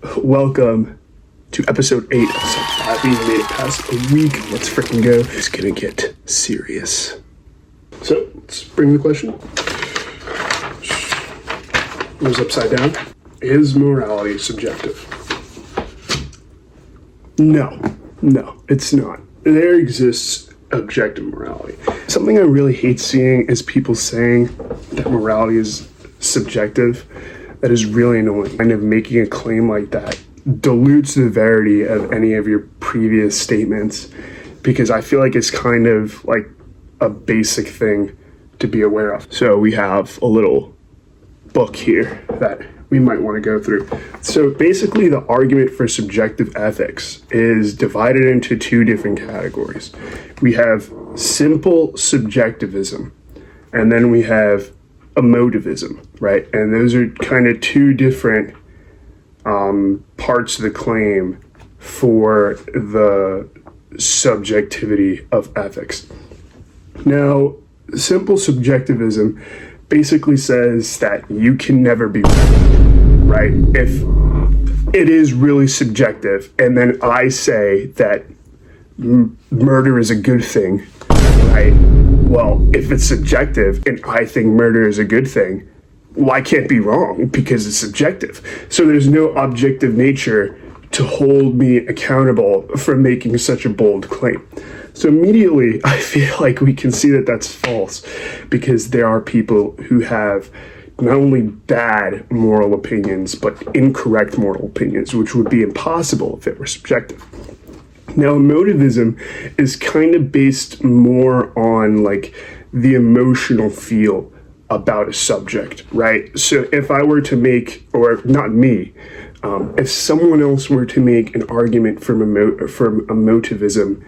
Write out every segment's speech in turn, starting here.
Welcome to episode 8 of Subjective. We made it past a week. Let's freaking go. It's gonna get serious. So, let's bring the question. It was upside down. Is morality subjective? No, it's not. There exists objective morality. Something I really hate seeing is people saying that morality is subjective. That is really annoying. Kind of making a claim like that dilutes the verity of any of your previous statements, because I feel like it's kind of like a basic thing to be aware of. So we have a little book here that we might want to go through. So basically the argument for subjective ethics is divided into two different categories. We have simple subjectivism, and then we have emotivism, right? And those are kind of two different parts of the claim for the subjectivity of ethics. Now, simple subjectivism basically says that you can never be right. If it is really subjective, and then I say that murder is a good thing, right? Well, if it's subjective and I think murder is a good thing, well, I can't be wrong because it's subjective. So there's no objective nature to hold me accountable for making such a bold claim. So immediately, I feel like we can see that that's false, because there are people who have not only bad moral opinions, but incorrect moral opinions, which would be impossible if it were subjective. Now, emotivism is kind of based more on like the emotional feel about a subject, right? So if I were to make, or not me, if someone else were to make an argument from emotivism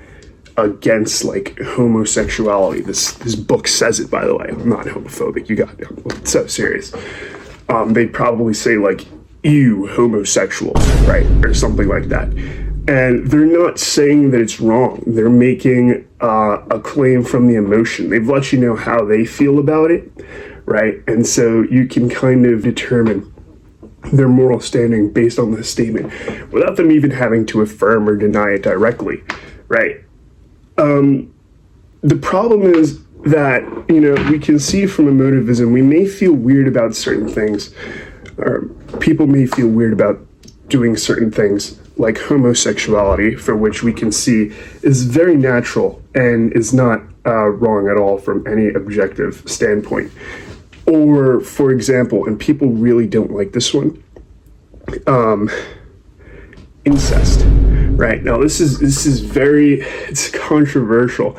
against like homosexuality, this book says it, by the way, I'm not homophobic, you got it, it's so serious. They'd probably say like, ew, homosexuals, right? Or something like that. And they're not saying that it's wrong. They're making a claim from the emotion. They've let you know how they feel about it, right? And so you can kind of determine their moral standing based on this statement without them even having to affirm or deny it directly, right? The problem is that, we can see from emotivism, we may feel weird about certain things, or people may feel weird about doing certain things, like homosexuality, for which we can see is very natural and is not wrong at all from any objective standpoint. Or, for example, and people really don't like this one, incest, right? Now, this is it's controversial.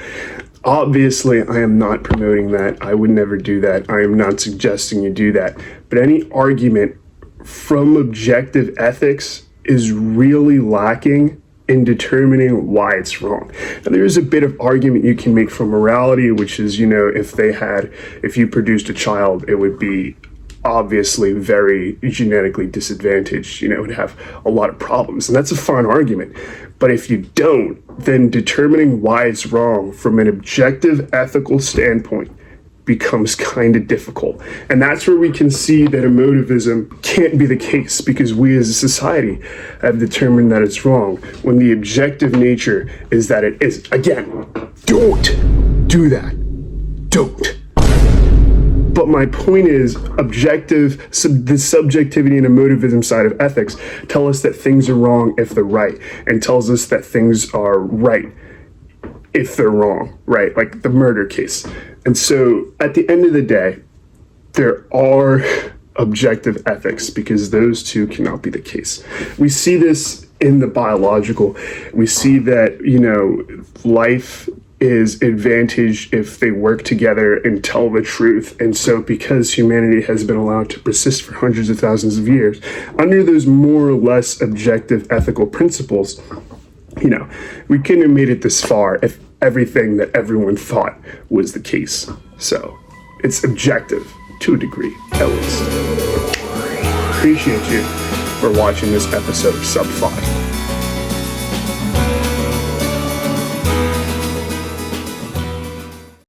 Obviously, I am not promoting that. I would never do that. I am not suggesting you do that. But any argument from objective ethics is really lacking in determining why it's wrong. Now, there is a bit of argument you can make for morality, which is, if you produced a child, it would be obviously very genetically disadvantaged, it would have a lot of problems, and that's a fine argument. But if you don't, then determining why it's wrong from an objective ethical standpoint becomes kind of difficult. And that's where we can see that emotivism can't be the case, because we as a society have determined that it's wrong, when the objective nature is that it is. Again, don't do that. Don't. But my point is, the subjectivity and emotivism side of ethics tell us that things are wrong if they're right, and tells us that things are right if they're wrong, right? Like the murder case. And so at the end of the day, there are objective ethics, because those two cannot be the case. We see this in the biological. We see that, life is advantaged if they work together and tell the truth. And so because humanity has been allowed to persist for hundreds of thousands of years under those more or less objective ethical principles, we couldn't have made it this far if everything that everyone thought was the case. So it's objective to a degree, at least. Appreciate you for watching this episode of Sub 5.